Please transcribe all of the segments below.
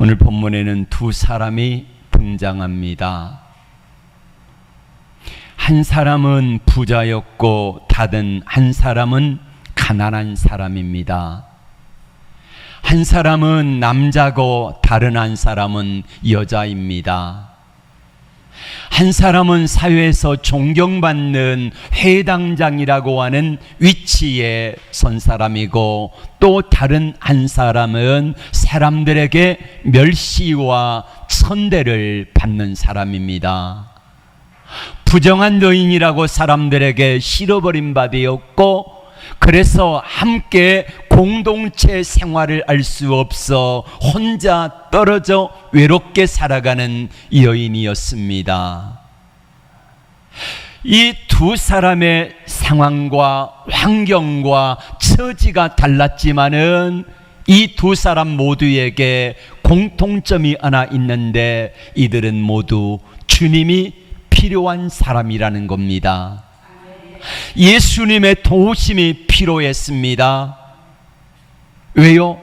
오늘 본문에는 두 사람이 등장합니다. 한 사람은 부자였고 다른 한 사람은 가난한 사람입니다. 한 사람은 남자고 다른 한 사람은 여자입니다. 한 사람은 사회에서 존경받는 회당장이라고 하는 위치에 선 사람이고, 또 다른 한 사람은 사람들에게 멸시와 천대를 받는 사람입니다. 부정한 노인이라고 사람들에게 싫어버린 바 되었고, 그래서 함께 공동체 생활을 할 수 없어 혼자 떨어져 외롭게 살아가는 여인이었습니다. 이 두 사람의 상황과 환경과 처지가 달랐지만은 이 두 사람 모두에게 공통점이 하나 있는데, 이들은 모두 주님이 필요한 사람이라는 겁니다. 예수님의 도우심이 필요했습니다. 왜요?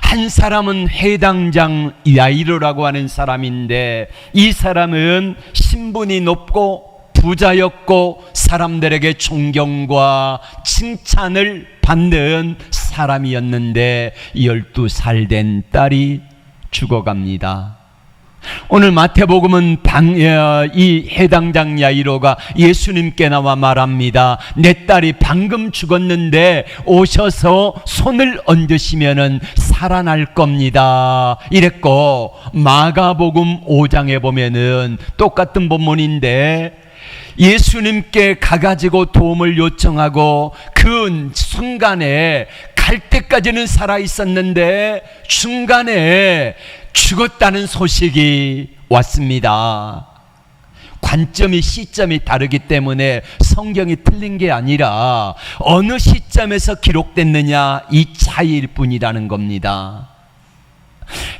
한 사람은 회당장 야이로라고 하는 사람인데, 이 사람은 신분이 높고 부자였고 사람들에게 존경과 칭찬을 받는 사람이었는데 12살 된 딸이 죽어갑니다. 오늘 마태복음은 이 해당장 야이로가 예수님께 나와 말합니다. 내 딸이 방금 죽었는데 오셔서 손을 얹으시면은 살아날 겁니다, 이랬고, 마가복음 5장에 보면은 똑같은 본문인데 예수님께 가가지고 도움을 요청하고 그 순간에 갈 때까지는 살아 있었는데 중간에 죽었다는 소식이 왔습니다. 관점이, 시점이 다르기 때문에 성경이 틀린 게 아니라 어느 시점에서 기록됐느냐, 이 차이일 뿐이라는 겁니다.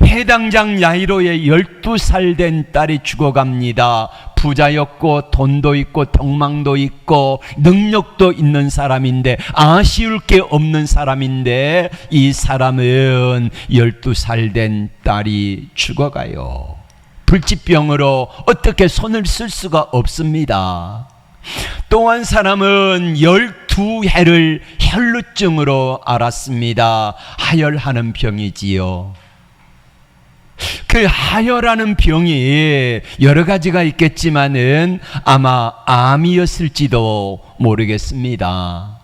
해당장 야이로의 12살 된 딸이 죽어갑니다. 부자였고 돈도 있고 덕망도 있고 능력도 있는 사람인데, 아쉬울 게 없는 사람인데, 이 사람은 12살 된 딸이 죽어가요. 불치병으로 어떻게 손을 쓸 수가 없습니다. 또 한 사람은 12해를 혈루증으로 앓았습니다. 하혈하는 병이지요. 그 하혈하는 병이 여러 가지가 있겠지만은 아마 암이었을지도 모르겠습니다.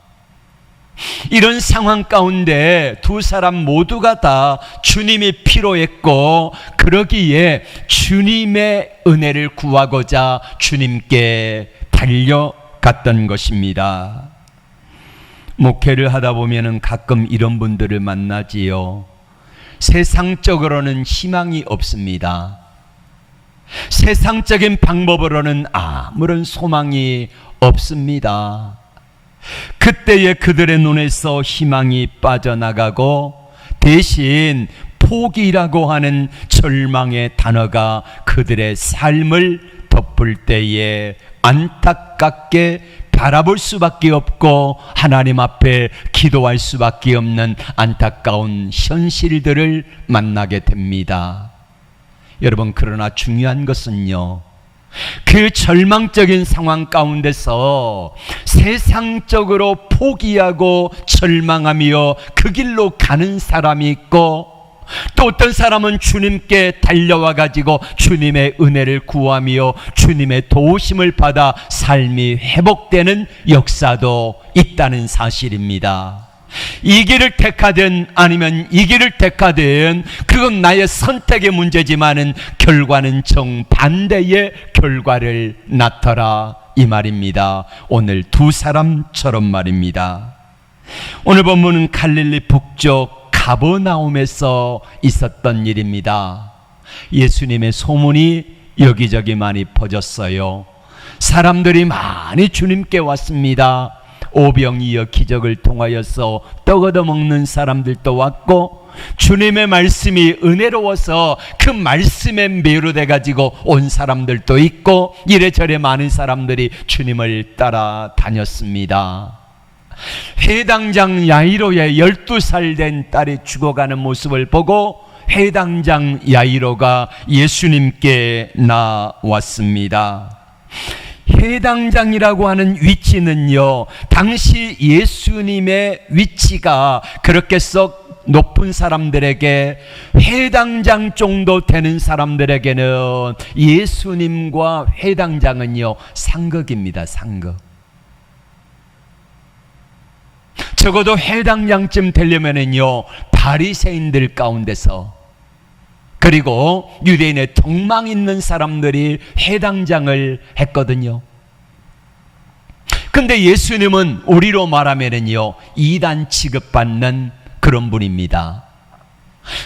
이런 상황 가운데 두 사람 모두가 다 주님이 필요했고, 그러기에 주님의 은혜를 구하고자 주님께 달려갔던 것입니다. 목회를 하다 보면은 가끔 이런 분들을 만나지요. 세상적으로는 희망이 없습니다. 세상적인 방법으로는 아무런 소망이 없습니다. 그때에 그들의 눈에서 희망이 빠져나가고 대신 포기라고 하는 절망의 단어가 그들의 삶을 덮을 때에 안타깝게 바라볼 수밖에 없고 하나님 앞에 기도할 수밖에 없는 안타까운 현실들을 만나게 됩니다. 여러분, 그러나 중요한 것은요, 그 절망적인 상황 가운데서 세상적으로 포기하고 절망하며 그 길로 가는 사람이 있고, 또 어떤 사람은 주님께 달려와 가지고 주님의 은혜를 구하며 주님의 도우심을 받아 삶이 회복되는 역사도 있다는 사실입니다. 이 길을 택하든 아니면 이 길을 택하든 그건 나의 선택의 문제지만은 결과는 정반대의 결과를 낳더라, 이 말입니다. 오늘 두 사람처럼 말입니다. 오늘 본문은 갈릴리 북쪽 가버나움에서 있었던 일입니다. 예수님의 소문이 여기저기 많이 퍼졌어요. 사람들이 많이 주님께 왔습니다. 오병이어 기적을 통하여서 떡 얻어먹는 사람들도 왔고, 주님의 말씀이 은혜로워서 그 말씀에 매료돼 가지고 온 사람들도 있고, 이래저래 많은 사람들이 주님을 따라다녔습니다. 해당장 야이로의 12살 된 딸이 죽어가는 모습을 보고 회당장 야이로가 예수님께 나왔습니다. 회당장이라고 하는 위치는요, 당시 예수님의 위치가 그렇게 썩 높은 사람들에게, 회당장 정도 되는 사람들에게는 예수님과 회당장은요 상극입니다. 상극. 적어도 회당장쯤 되려면은요 바리새인들 가운데서, 그리고 유대인의 덕망 있는 사람들이 회당장을 했거든요. 근데 예수님은 우리로 말하면은요 이단 취급받는 그런 분입니다.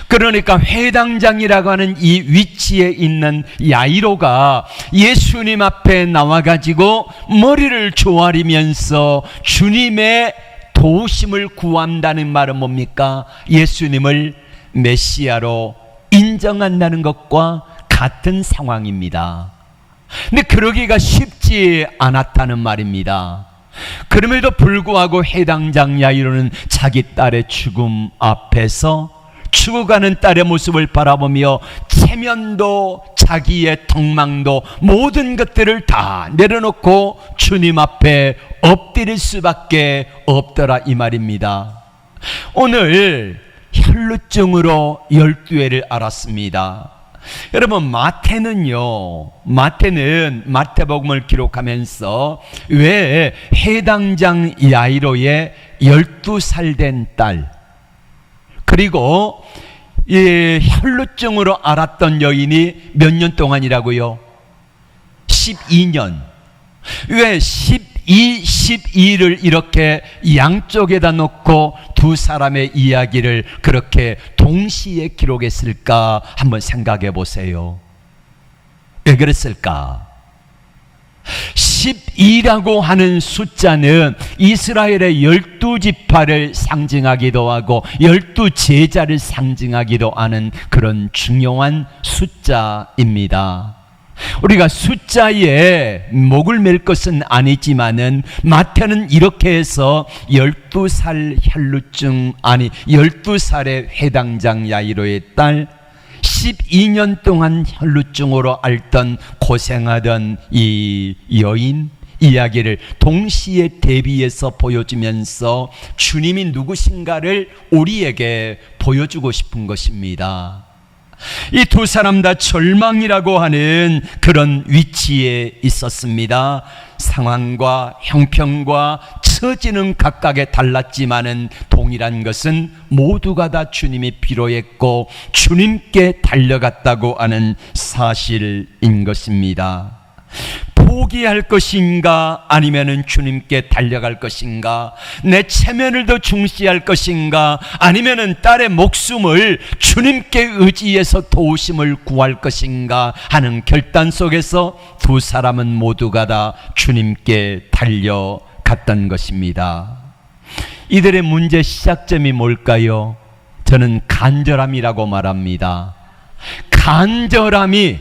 그러니까 회당장이라고 하는 이 위치에 있는 야이로가 예수님 앞에 나와가지고 머리를 조아리면서 주님의 도우심을 구한다는 말은 뭡니까? 예수님을 메시아로 인정한다는 것과 같은 상황입니다. 근데 그러기가 쉽지 않았다는 말입니다. 그럼에도 불구하고 회당장 야이로는 자기 딸의 죽음 앞에서 죽어가는 딸의 모습을 바라보며 체면도 자기의 덕망도 모든 것들을 다 내려놓고 주님 앞에 엎드릴 수밖에 없더라 이 말입니다. 오늘 혈루증으로 12회를 앓았습니다. 여러분, 마태는 마태복음을 기록하면서 왜 회당장 야이로의 12살 된 딸, 그리고 이 혈루증으로 앓았던 여인이 몇 년 동안이라고요? 12년. 왜 12를 이렇게 양쪽에다 놓고 두 사람의 이야기를 그렇게 동시에 기록했을까? 한번 생각해 보세요. 왜 그랬을까? 12라고 하는 숫자는 이스라엘의 12지파를 상징하기도 하고 12제자를 상징하기도 하는 그런 중요한 숫자입니다. 우리가 숫자에 목을 맬 것은 아니지만은 마태는 이렇게 해서 12살 혈루증, 12살의 회당장 야이로의 딸, 12년 동안 혈루증으로 앓던 고생하던 이 여인 이야기를 동시에 대비해서 보여주면서 주님이 누구신가를 우리에게 보여주고 싶은 것입니다. 이 두 사람 다 절망이라고 하는 그런 위치에 있었습니다. 상황과 형편과 처지는 각각에 달랐지만은 동일한 것은 모두가 다 주님이 필요했고 주님께 달려갔다고 하는 사실인 것입니다. 포기할 것인가 아니면은 주님께 달려갈 것인가, 내 체면을 더 중시할 것인가 아니면은 딸의 목숨을 주님께 의지해서 도우심을 구할 것인가 하는 결단 속에서 두 사람은 모두가 다 주님께 달려갔던 것입니다. 이들의 문제 시작점이 뭘까요? 저는 간절함이라고 말합니다. 간절함이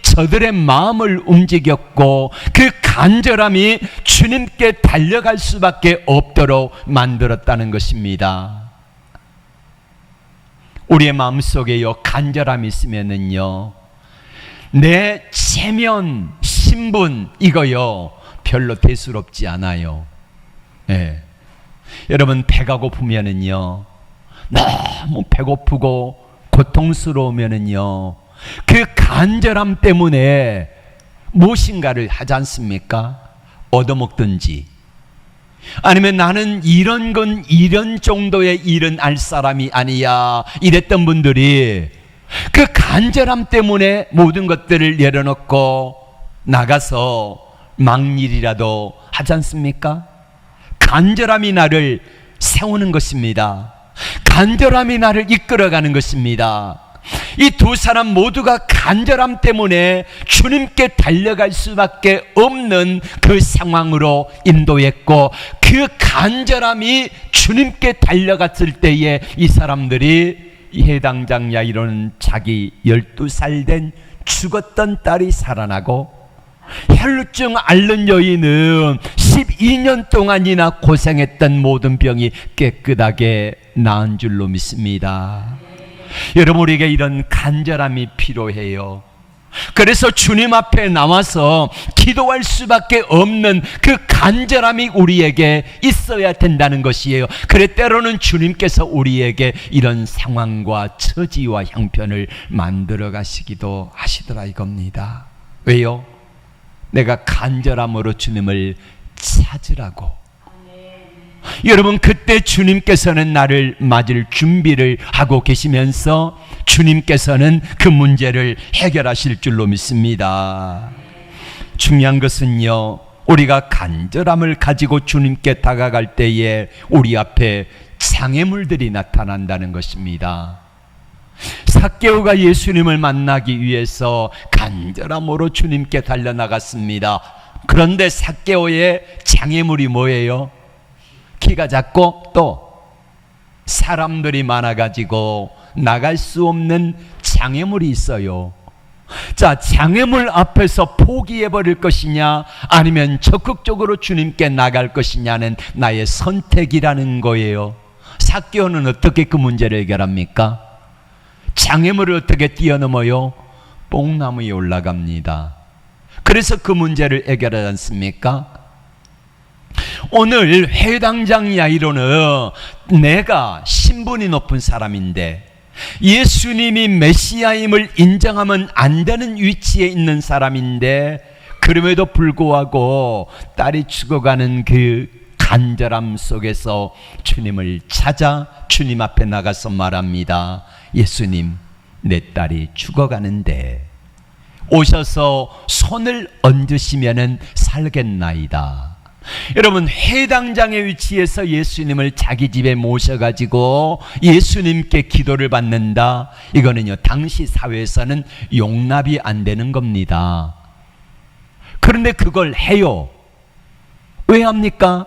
저들의 마음을 움직였고 그 간절함이 주님께 달려갈 수밖에 없도록 만들었다는 것입니다. 우리의 마음속에요 간절함이 있으면은요 내 체면, 신분 이거요 별로 대수롭지 않아요. 네. 여러분, 배가 고프면은요, 너무 배고프고 고통스러우면은요 그 간절함 때문에 무엇인가를 하지 않습니까? 얻어먹든지, 아니면 나는 이런 정도의 일은 알 사람이 아니야 이랬던 분들이 그 간절함 때문에 모든 것들을 내려놓고 나가서 막일이라도 하지 않습니까? 간절함이 나를 세우는 것입니다. 간절함이 나를 이끌어가는 것입니다. 이 두 사람 모두가 간절함 때문에 주님께 달려갈 수밖에 없는 그 상황으로 인도했고, 그 간절함이 주님께 달려갔을 때에 이 사람들이 이 해당장 야이로는 자기 12살 된 죽었던 딸이 살아나고, 혈루증 앓는 여인은 12년 동안이나 고생했던 모든 병이 깨끗하게 나은 줄로 믿습니다. 여러분, 우리에게 이런 간절함이 필요해요. 그래서 주님 앞에 나와서 기도할 수밖에 없는 그 간절함이 우리에게 있어야 된다는 것이에요. 그래 때로는 주님께서 우리에게 이런 상황과 처지와 형편을 만들어 가시기도 하시더라 이겁니다. 왜요? 내가 간절함으로 주님을 찾으라고. 여러분, 그때 주님께서는 나를 맞을 준비를 하고 계시면서 주님께서는 그 문제를 해결하실 줄로 믿습니다. 중요한 것은요, 우리가 간절함을 가지고 주님께 다가갈 때에 우리 앞에 장애물들이 나타난다는 것입니다. 삭개오가 예수님을 만나기 위해서 간절함으로 주님께 달려나갔습니다. 그런데 삭개오의 장애물이 뭐예요? 키가 작고 또 사람들이 많아가지고 나갈 수 없는 장애물이 있어요. 자, 장애물 앞에서 포기해버릴 것이냐 아니면 적극적으로 주님께 나갈 것이냐는 나의 선택이라는 거예요. 삭개오는 어떻게 그 문제를 해결합니까? 장애물을 어떻게 뛰어넘어요? 뽕나무 위에 올라갑니다. 그래서 그 문제를 해결하지 않습니까? 오늘 회당장 야이로는 내가 신분이 높은 사람인데 예수님이 메시아임을 인정하면 안 되는 위치에 있는 사람인데 그럼에도 불구하고 딸이 죽어가는 그 간절함 속에서 주님을 찾아 주님 앞에 나가서 말합니다. 예수님, 내 딸이 죽어가는데 오셔서 손을 얹으시면은 살겠나이다. 여러분, 회당장의 위치에서 예수님을 자기 집에 모셔가지고 예수님께 기도를 받는다, 이거는요 당시 사회에서는 용납이 안 되는 겁니다. 그런데 그걸 해요. 왜 합니까?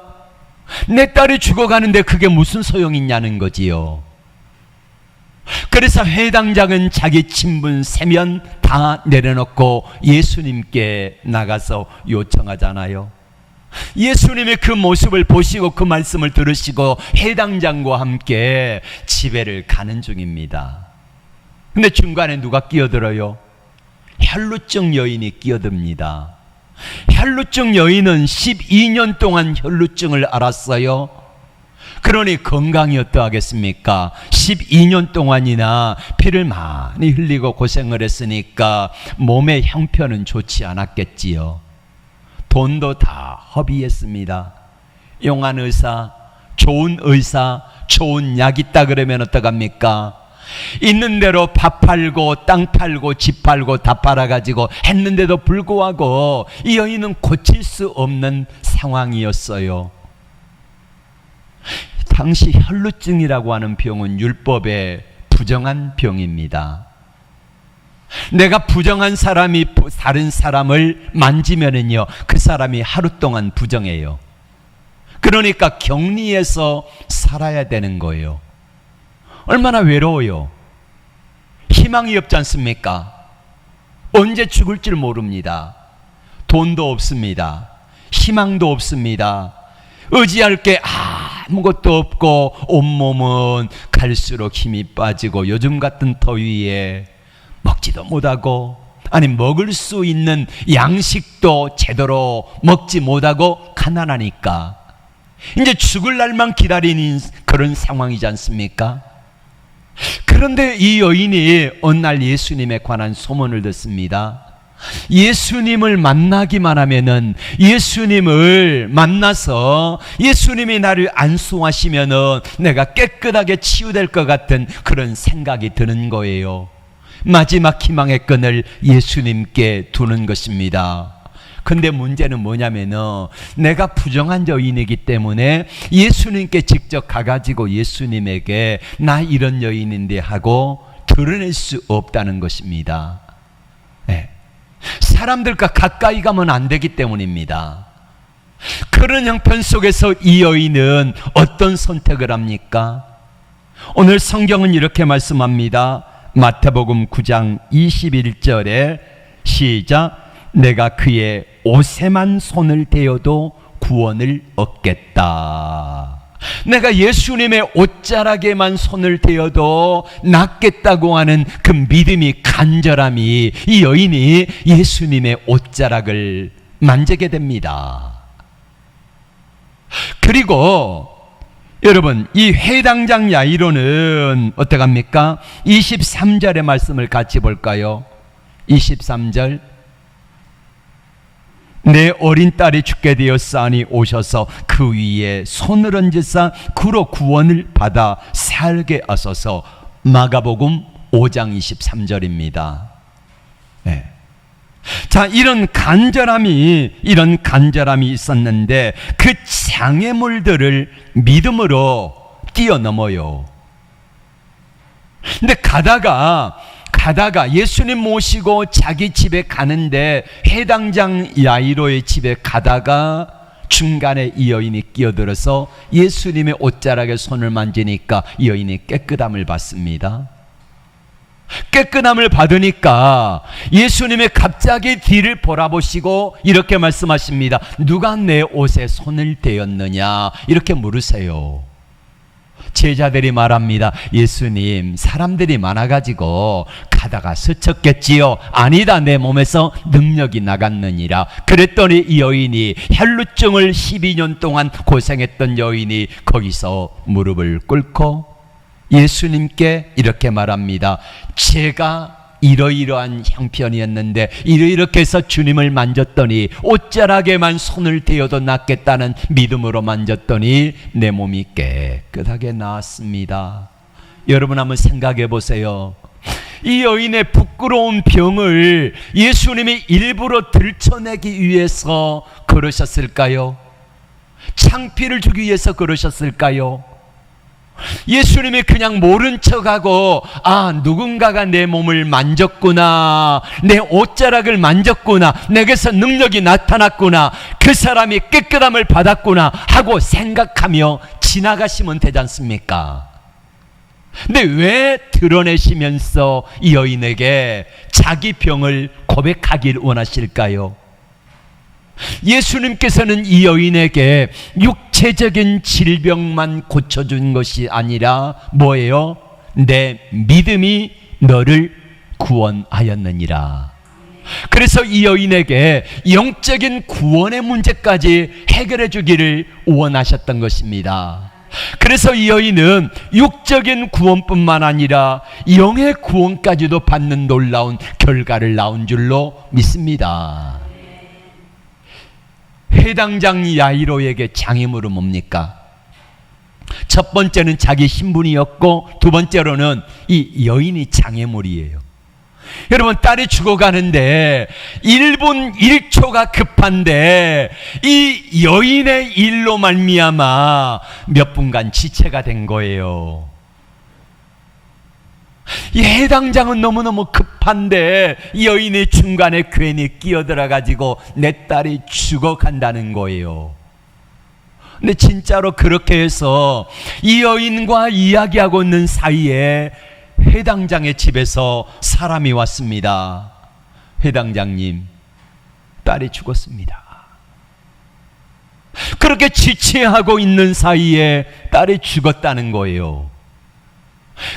내 딸이 죽어가는데 그게 무슨 소용이 있냐는 거지요. 그래서 회당장은 자기 친분 세면 다 내려놓고 예수님께 나가서 요청하잖아요. 예수님의 그 모습을 보시고 그 말씀을 들으시고 회당장과 함께 집에를 가는 중입니다. 근데 중간에 누가 끼어들어요? 혈루증 여인이 끼어듭니다. 혈루증 여인은 12년 동안 혈루증을 앓았어요. 그러니 건강이 어떠하겠습니까? 12년 동안이나 피를 많이 흘리고 고생을 했으니까 몸의 형편은 좋지 않았겠지요. 돈도 다 허비했습니다. 용한 의사, 좋은 의사, 좋은 약 있다 그러면 어떡합니까? 있는 대로 밥 팔고 땅 팔고 집 팔고 다 팔아가지고 했는데도 불구하고 이 여인은 고칠 수 없는 상황이었어요. 당시 혈루증이라고 하는 병은 율법에 부정한 병입니다. 내가 부정한 사람이 다른 사람을 만지면은요 그 사람이 하루 동안 부정해요. 그러니까 격리해서 살아야 되는 거예요. 얼마나 외로워요. 희망이 없지 않습니까? 언제 죽을 줄 모릅니다. 돈도 없습니다. 희망도 없습니다. 의지할 게 아무것도 없고 온몸은 갈수록 힘이 빠지고 요즘 같은 더위에 먹지도 못하고, 아니 먹을 수 있는 양식도 제대로 먹지 못하고 가난하니까 이제 죽을 날만 기다리는 그런 상황이지 않습니까? 그런데 이 여인이 어느 날 예수님에 관한 소문을 듣습니다. 예수님을 만나기만 하면은, 예수님을 만나서 예수님이 나를 안수하시면은 내가 깨끗하게 치유될 것 같은 그런 생각이 드는 거예요. 마지막 희망의 끈을 예수님께 두는 것입니다. 근데 문제는 뭐냐면은 내가 부정한 여인이기 때문에 예수님께 직접 가가지고 예수님에게 나 이런 여인인데 하고 드러낼 수 없다는 것입니다. 네. 사람들과 가까이 가면 안 되기 때문입니다. 그런 형편 속에서 이 여인은 어떤 선택을 합니까? 오늘 성경은 이렇게 말씀합니다. 마태복음 9장 21절에 시작, 내가 그의 옷에만 손을 대어도 구원을 얻겠다. 내가 예수님의 옷자락에만 손을 대어도 낫겠다고 하는 그 믿음이, 간절함이, 이 여인이 예수님의 옷자락을 만지게 됩니다. 그리고 여러분, 이 회당장 야이로는 어떡합니까? 23절의 말씀을 같이 볼까요? 23절. 내 어린 딸이 죽게 되었사니 오셔서 그 위에 손을 얹으사 그로 구원을 받아 살게 하소서. 마가복음 5장 23절입니다. 네. 자, 이런 간절함이 있었는데 그 장애물들을 믿음으로 뛰어넘어요. 근데 가다가 예수님 모시고 자기 집에 가는데, 회당장 야이로의 집에 가다가 중간에 이 여인이 끼어들어서 예수님의 옷자락에 손을 만지니까 이 여인이 깨끗함을 받습니다. 깨끗함을 받으니까 예수님의 갑자기 뒤를 돌아보시고 이렇게 말씀하십니다. 누가 내 옷에 손을 대었느냐? 이렇게 물으세요. 제자들이 말합니다. 예수님, 사람들이 많아가지고 가다가 스쳤겠지요. 아니다, 내 몸에서 능력이 나갔느니라. 그랬더니 이 여인이, 혈루증을 12년 동안 고생했던 여인이 거기서 무릎을 꿇고 예수님께 이렇게 말합니다. 제가 이러이러한 형편이었는데 이렇게 해서 주님을 만졌더니, 옷자락에만 손을 대어도 낫겠다는 믿음으로 만졌더니 내 몸이 깨끗하게 나았습니다. 여러분 한번 생각해 보세요. 이 여인의 부끄러운 병을 예수님이 일부러 들춰내기 위해서 그러셨을까요? 창피를 주기 위해서 그러셨을까요? 예수님이 그냥 모른 척하고, 누군가가 내 몸을 만졌구나, 내 옷자락을 만졌구나, 내게서 능력이 나타났구나, 그 사람이 깨끗함을 받았구나 하고 생각하며 지나가시면 되지 않습니까? 근데 왜 드러내시면서 이 여인에게 자기 병을 고백하길 원하실까요? 예수님께서는 이 여인에게 육체적인 질병만 고쳐준 것이 아니라 뭐예요? 내 믿음이 너를 구원하였느니라. 그래서 이 여인에게 영적인 구원의 문제까지 해결해 주기를 원하셨던 것입니다. 그래서 이 여인은 육적인 구원뿐만 아니라 영의 구원까지도 받는 놀라운 결과를 낳은 줄로 믿습니다. 회당장 야이로에게 장애물은 뭡니까? 첫 번째는 자기 신분이었고, 두 번째로는 이 여인이 장애물이에요. 여러분, 딸이 죽어가는데 1분 1초가 급한데 이 여인의 일로 말미암아 몇 분간 지체가 된 거예요. 이 회당장은 너무너무 급한데 이 여인이 중간에 괜히 끼어들어가지고 내 딸이 죽어간다는 거예요. 근데 진짜로 그렇게 해서 이 여인과 이야기하고 있는 사이에 회당장의 집에서 사람이 왔습니다. 회당장님, 딸이 죽었습니다. 그렇게 지체하고 있는 사이에 딸이 죽었다는 거예요.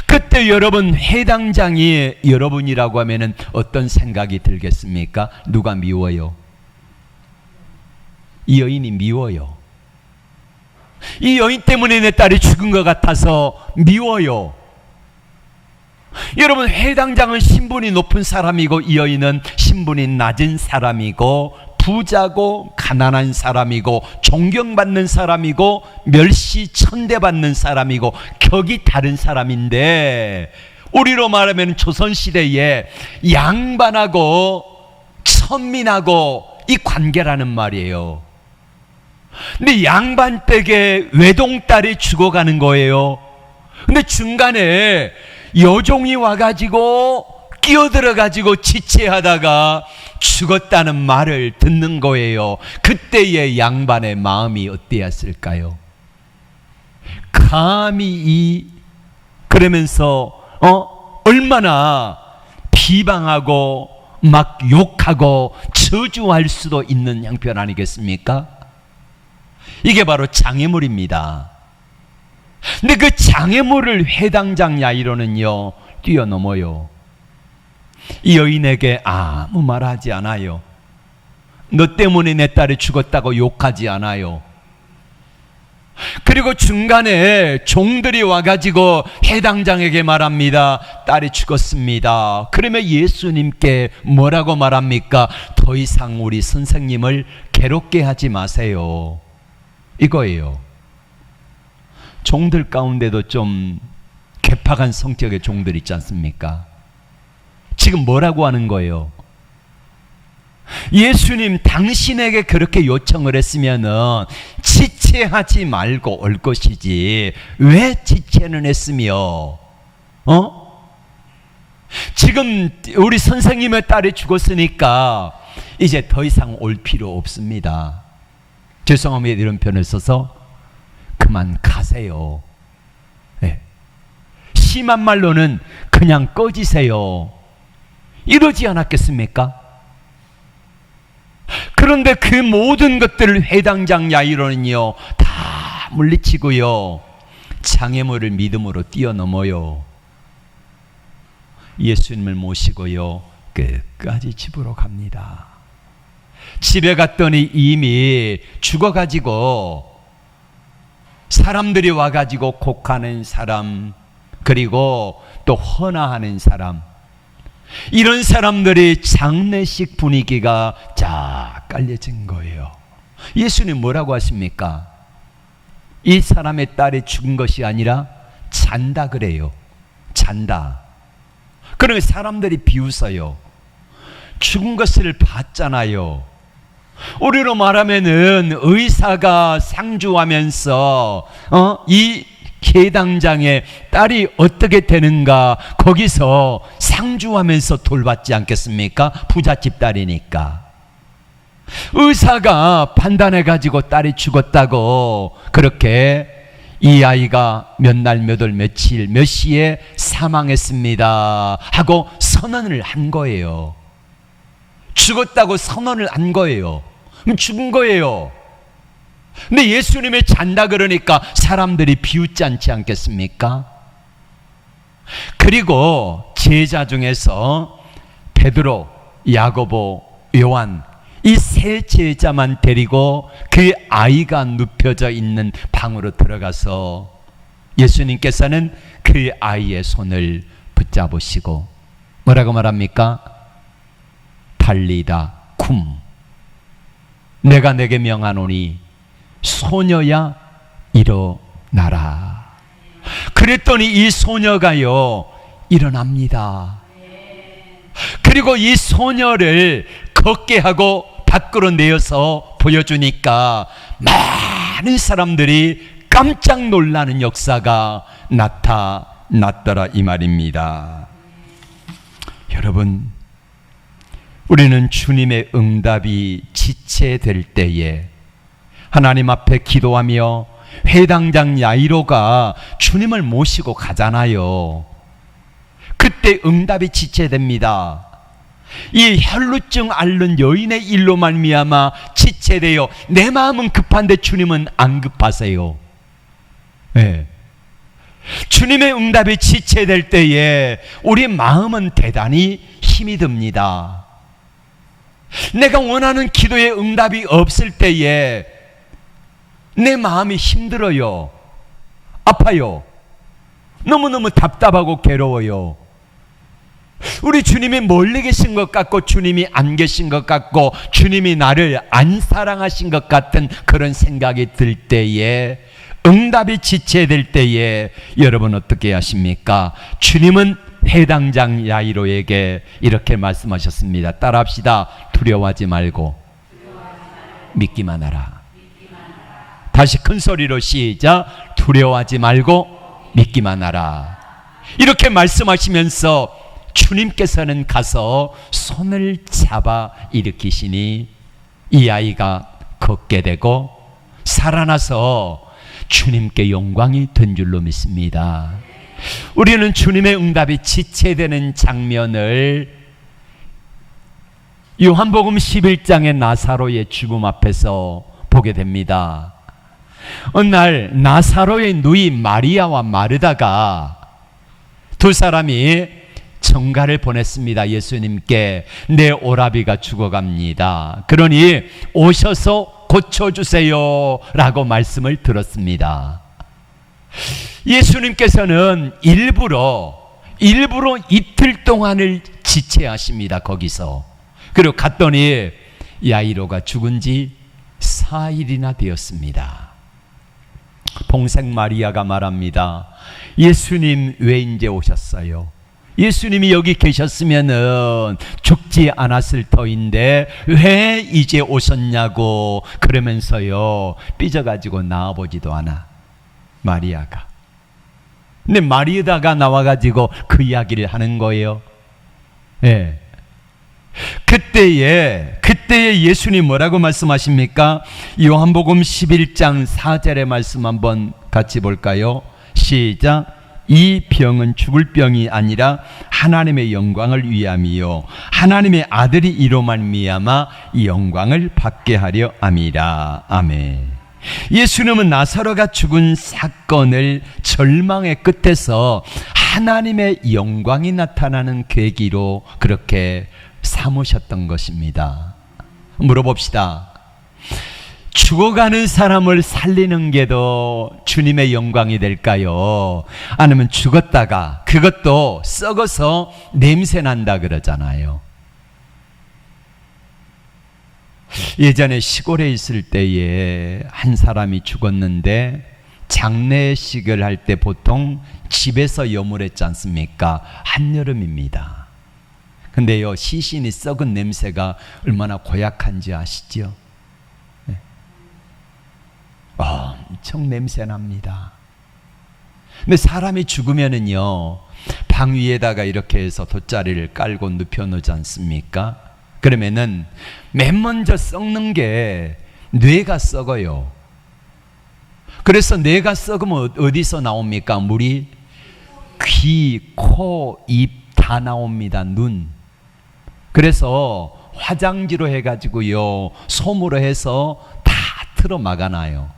그때 여러분, 회당장이 여러분이라고 하면은 어떤 생각이 들겠습니까? 누가 미워요? 이 여인이 미워요. 이 여인 때문에 내 딸이 죽은 것 같아서 미워요. 여러분, 회당장은 신분이 높은 사람이고 이 여인은 신분이 낮은 사람이고 부자고 가난한 사람이고 존경받는 사람이고 멸시 천대받는 사람이고 격이 다른 사람인데, 우리로 말하면 조선시대에 양반하고 천민하고 이 관계라는 말이에요. 근데 양반 댁에 외동딸이 죽어가는 거예요. 근데 중간에 여종이 와가지고 끼어들어가지고 지체하다가 죽었다는 말을 듣는 거예요. 그때의 양반의 마음이 어땠을까요? 감히 그러면서 얼마나 비방하고 막 욕하고 저주할 수도 있는 형편 아니겠습니까? 이게 바로 장애물입니다. 근데 그 장애물을 회당장 야이로는요 뛰어넘어요. 이 여인에게 아무 말하지 않아요. 너 때문에 내 딸이 죽었다고 욕하지 않아요. 그리고 중간에 종들이 와가지고 해당장에게 말합니다. 딸이 죽었습니다. 그러면 예수님께 뭐라고 말합니까? 더 이상 우리 선생님을 괴롭게 하지 마세요. 이거예요. 종들 가운데도 좀 괴팍한 성격의 종들 있지 않습니까? 지금 뭐라고 하는 거예요? 예수님 당신에게 그렇게 요청을 했으면은 지체하지 말고 올 것이지 왜 지체는 했으며 지금 우리 선생님의 딸이 죽었으니까 이제 더 이상 올 필요 없습니다. 죄송합니다 이런 표현을 써서 그만 가세요. 네. 심한 말로는 그냥 꺼지세요. 이러지 않았겠습니까? 그런데 그 모든 것들을 회당장 야이로는요 다 물리치고요 장애물을 믿음으로 뛰어넘어요. 예수님을 모시고요 끝까지 집으로 갑니다. 집에 갔더니 이미 죽어가지고 사람들이 와가지고 곡하는 사람 그리고 또 헌화하는 사람 이런 사람들이 장례식 분위기가 쫙 깔려진 거예요. 예수님 뭐라고 하십니까? 이 사람의 딸이 죽은 것이 아니라 잔다 그래요. 잔다. 그러면 사람들이 비웃어요. 죽은 것을 봤잖아요. 우리로 말하면은 의사가 상주하면서 이 해당장의 딸이 어떻게 되는가 거기서 상주하면서 돌봤지 않겠습니까? 부잣집 딸이니까. 의사가 판단해가지고 딸이 죽었다고 그렇게 이 아이가 몇 날 몇 월 며칠 몇 시에 사망했습니다 하고 선언을 한 거예요. 죽었다고 선언을 한 거예요. 죽은 거예요. 근데 예수님의 잔다 그러니까 사람들이 비웃지 않지 않겠습니까? 그리고 제자 중에서 베드로, 야고보, 요한 이 세 제자만 데리고 그 아이가 눕혀져 있는 방으로 들어가서 예수님께서는 그 아이의 손을 붙잡으시고 뭐라고 말합니까? 달리다 쿰 내가 내게 명하노니 소녀야 일어나라. 그랬더니 이 소녀가요 일어납니다. 그리고 이 소녀를 걷게 하고 밖으로 내어서 보여주니까 많은 사람들이 깜짝 놀라는 역사가 나타났더라 이 말입니다. 여러분 우리는 주님의 응답이 지체될 때에 하나님 앞에 기도하며 회당장 야이로가 주님을 모시고 가잖아요. 그때 응답이 지체됩니다. 이 혈루증 앓는 여인의 일로 말미암아 지체되어 내 마음은 급한데 주님은 안 급하세요. 네. 주님의 응답이 지체될 때에 우리 마음은 대단히 힘이 듭니다. 내가 원하는 기도의 응답이 없을 때에 내 마음이 힘들어요. 아파요. 너무너무 답답하고 괴로워요. 우리 주님이 멀리 계신 것 같고 주님이 안 계신 것 같고 주님이 나를 안 사랑하신 것 같은 그런 생각이 들 때에 응답이 지체될 때에 여러분 어떻게 하십니까? 주님은 해당장 야이로에게 이렇게 말씀하셨습니다. 따라합시다. 두려워하지 말고 믿기만 하라. 다시 큰 소리로 시작. 두려워하지 말고 믿기만 하라. 이렇게 말씀하시면서 주님께서는 가서 손을 잡아 일으키시니 이 아이가 걷게 되고 살아나서 주님께 영광이 된 줄로 믿습니다. 우리는 주님의 응답이 지체되는 장면을 요한복음 11장의 나사로의 죽음 앞에서 보게 됩니다. 어느 날 나사로의 누이 마리아와 마르다가 두 사람이 청가를 보냈습니다. 예수님께 내 오라비가 죽어갑니다. 그러니 오셔서 고쳐주세요 라고 말씀을 들었습니다. 예수님께서는 일부러 이틀 동안을 지체하십니다. 거기서. 그리고 갔더니 야이로가 죽은 지 4일이나 되었습니다. 동생 마리아가 말합니다. 예수님 왜 이제 오셨어요? 예수님이 여기 계셨으면은 죽지 않았을 터인데 왜 이제 오셨냐고 그러면서요 삐져가지고 나와보지도 않아 마리아가. 근데 마리아가 나와가지고 그 이야기를 하는 거예요. 예. 그때에 예수님 뭐라고 말씀하십니까? 요한복음 11장 4절의 말씀 한번 같이 볼까요? 시작. 이 병은 죽을 병이 아니라 하나님의 영광을 위함이요 하나님의 아들이 이로 말미암아 이 영광을 받게 하려 함이라. 아멘. 예수님은 나사로가 죽은 사건을 절망의 끝에서 하나님의 영광이 나타나는 계기로 그렇게 삼으셨던 것입니다. 물어봅시다. 죽어가는 사람을 살리는 게 더 주님의 영광이 될까요? 아니면 죽었다가 그것도 썩어서 냄새 난다 그러잖아요. 예전에 시골에 있을 때에 한 사람이 죽었는데 장례식을 할 때 보통 집에서 여물했지 않습니까? 한여름입니다. 근데요 시신이 썩은 냄새가 얼마나 고약한지 아시죠? 네. 엄청 냄새 납니다. 근데 사람이 죽으면은요 방 위에다가 이렇게 해서 돗자리를 깔고 눕혀 놓지 않습니까? 그러면은 맨 먼저 썩는 게 뇌가 썩어요. 그래서 뇌가 썩으면 어디서 나옵니까? 물이 귀, 코, 입 다 나옵니다. 눈. 그래서 화장지로 해가지고요 솜으로 해서 다 틀어 막아놔요.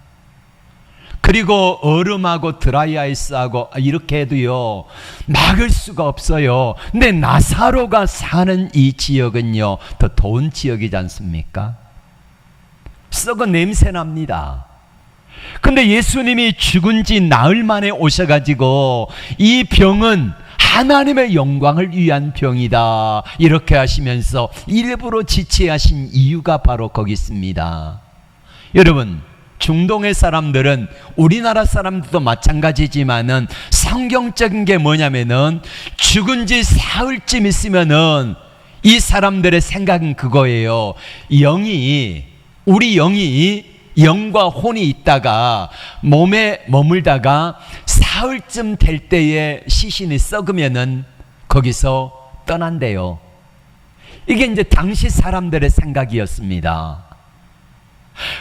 그리고 얼음하고 드라이아이스하고 이렇게 해도요 막을 수가 없어요. 근데 나사로가 사는 이 지역은요 더 더운 지역이지 않습니까? 썩은 냄새 납니다. 근데 예수님이 죽은 지 나흘 만에 오셔가지고 이 병은 하나님의 영광을 위한 병이다 이렇게 하시면서 일부러 지체하신 이유가 바로 거기 있습니다. 여러분 중동의 사람들은 우리나라 사람들도 마찬가지지만은 성경적인 게 뭐냐면은 죽은 지 사흘쯤 있으면은 이 사람들의 생각은 그거예요. 우리 영이 영과 혼이 있다가 몸에 머물다가 사흘쯤 될 때에 시신이 썩으면은 거기서 떠난대요. 이게 이제 당시 사람들의 생각이었습니다.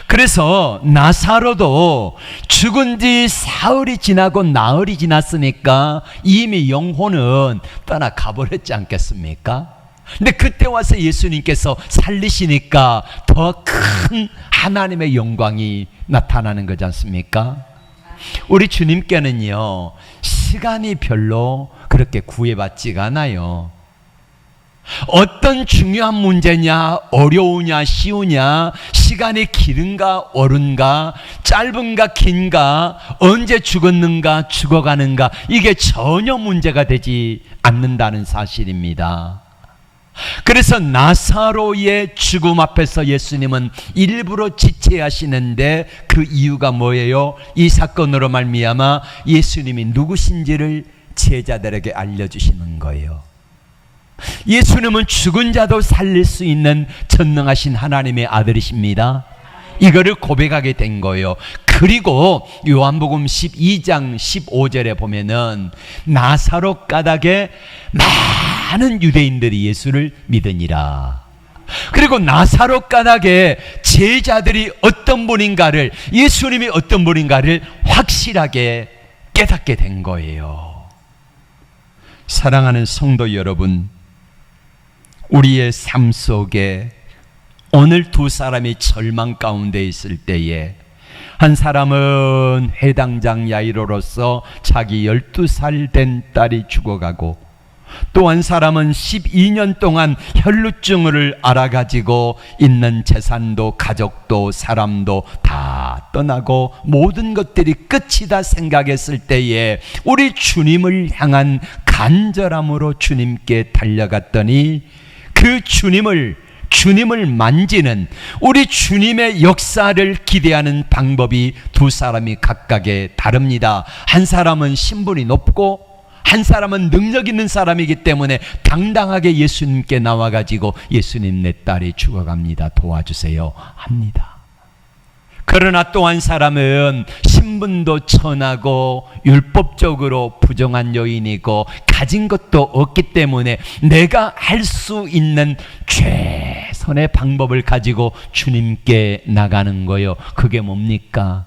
그래서 나사로도 죽은 지 사흘이 지나고 나흘이 지났으니까 이미 영혼은 떠나가 버렸지 않겠습니까? 근데 그때 와서 예수님께서 살리시니까 더 큰 하나님의 영광이 나타나는 거지 않습니까? 우리 주님께는요 시간이 별로 그렇게 구애받지가 않아요. 어떤 중요한 문제냐, 어려우냐, 쉬우냐, 시간이 길은가, 어른가, 짧은가, 긴가, 언제 죽었는가, 죽어가는가, 이게 전혀 문제가 되지 않는다는 사실입니다. 그래서 나사로의 죽음 앞에서 예수님은 일부러 지체하시는데 그 이유가 뭐예요? 이 사건으로 말미암아 예수님이 누구신지를 제자들에게 알려주시는 거예요. 예수님은 죽은 자도 살릴 수 있는 전능하신 하나님의 아들이십니다. 이거를 고백하게 된 거예요. 그리고 요한복음 12장 15절에 보면은 나사로 가닥에 많은 유대인들이 예수를 믿으니라. 그리고 나사로 가닥에 제자들이 어떤 분인가를, 예수님이 어떤 분인가를 확실하게 깨닫게 된 거예요. 사랑하는 성도 여러분, 우리의 삶 속에 오늘 두 사람이 절망 가운데 있을 때에 한 사람은 회당장 야이로로서 자기 12살 된 딸이 죽어가고, 또 한 사람은 12년 동안 혈루증을 앓아가지고 있는 재산도 가족도 사람도 다 떠나고 모든 것들이 끝이다 생각했을 때에 우리 주님을 향한 간절함으로 주님께 달려갔더니 그 주님을 만지는, 우리 주님의 역사를 기대하는 방법이 두 사람이 각각의 다릅니다. 한 사람은 신분이 높고 한 사람은 능력 있는 사람이기 때문에 당당하게 예수님께 나와가지고 예수님, 내 딸이 죽어갑니다, 도와주세요 합니다. 그러나 또 한 사람은 신분도 천하고 율법적으로 부정한 여인이고 가진 것도 없기 때문에 내가 할 수 있는 최선의 방법을 가지고 주님께 나가는 거요. 그게 뭡니까?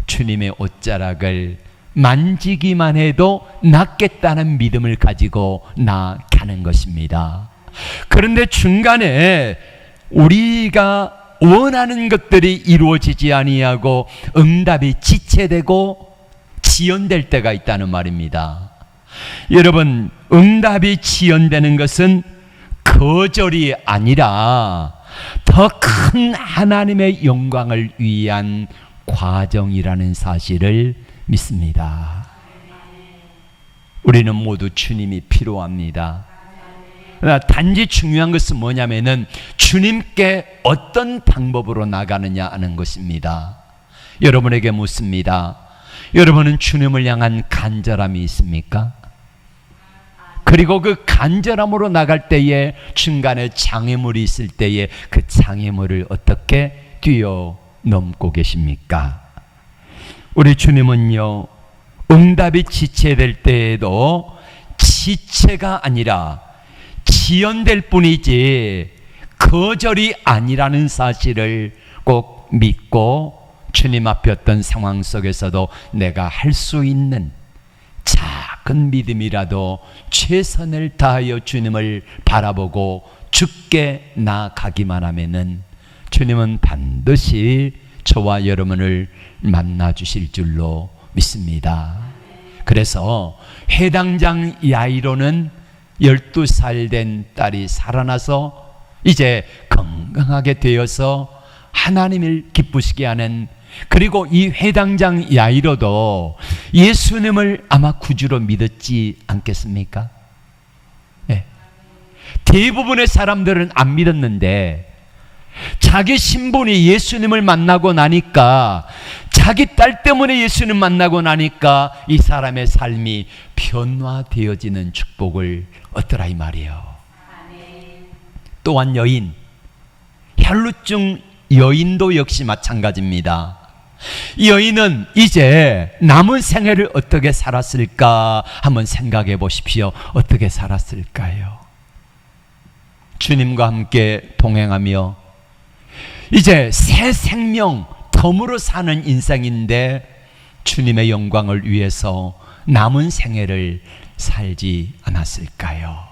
주님의 옷자락을 만지기만 해도 낫겠다는 믿음을 가지고 나가는 것입니다. 그런데 중간에 우리가 원하는 것들이 이루어지지 아니하고 응답이 지체되고 지연될 때가 있다는 말입니다. 여러분, 응답이 지연되는 것은 거절이 아니라 더 큰 하나님의 영광을 위한 과정이라는 사실을 믿습니다. 우리는 모두 주님이 필요합니다. 단지 중요한 것은 뭐냐면은 주님께 어떤 방법으로 나가느냐 하는 것입니다. 여러분에게 묻습니다. 여러분은 주님을 향한 간절함이 있습니까? 그리고 그 간절함으로 나갈 때에 중간에 장애물이 있을 때에 그 장애물을 어떻게 뛰어넘고 계십니까? 우리 주님은요, 응답이 지체될 때에도 지체가 아니라 지연될 뿐이지 거절이 아니라는 사실을 꼭 믿고 주님 앞에 어떤 상황 속에서도 내가 할 수 있는 작은 믿음이라도 최선을 다하여 주님을 바라보고 주께 나아가기만 하면은 주님은 반드시 저와 여러분을 만나 주실 줄로 믿습니다. 그래서 회당장 야이로는 12살 된 딸이 살아나서 이제 건강하게 되어서 하나님을 기쁘시게 하는, 그리고 이 회당장 야이로도 예수님을 아마 구주로 믿었지 않겠습니까? 네. 대부분의 사람들은 안 믿었는데 자기 신분이 예수님을 만나고 나니까, 자기 딸 때문에 예수님 만나고 나니까 이 사람의 삶이 변화되어지는 축복을 얻더라 이 말이에요. 또한 여인, 혈루증 여인도 역시 마찬가지입니다. 이 여인은 이제 남은 생애를 어떻게 살았을까 한번 생각해 보십시오. 어떻게 살았을까요? 주님과 함께 동행하며 이제 새 생명 덤으로 사는 인생인데 주님의 영광을 위해서 남은 생애를 살지 않았을까요?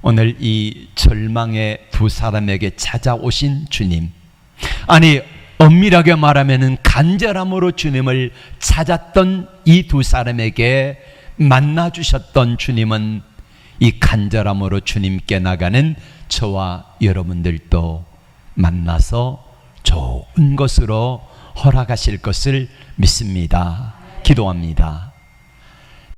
오늘 이 절망의 두 사람에게 찾아오신 주님, 아니 엄밀하게 말하면 간절함으로 주님을 찾았던 이 두 사람에게 만나 주셨던 주님은 이 간절함으로 주님께 나가는 저와 여러분들도 만나서 좋은 것으로 허락하실 것을 믿습니다. 기도합니다.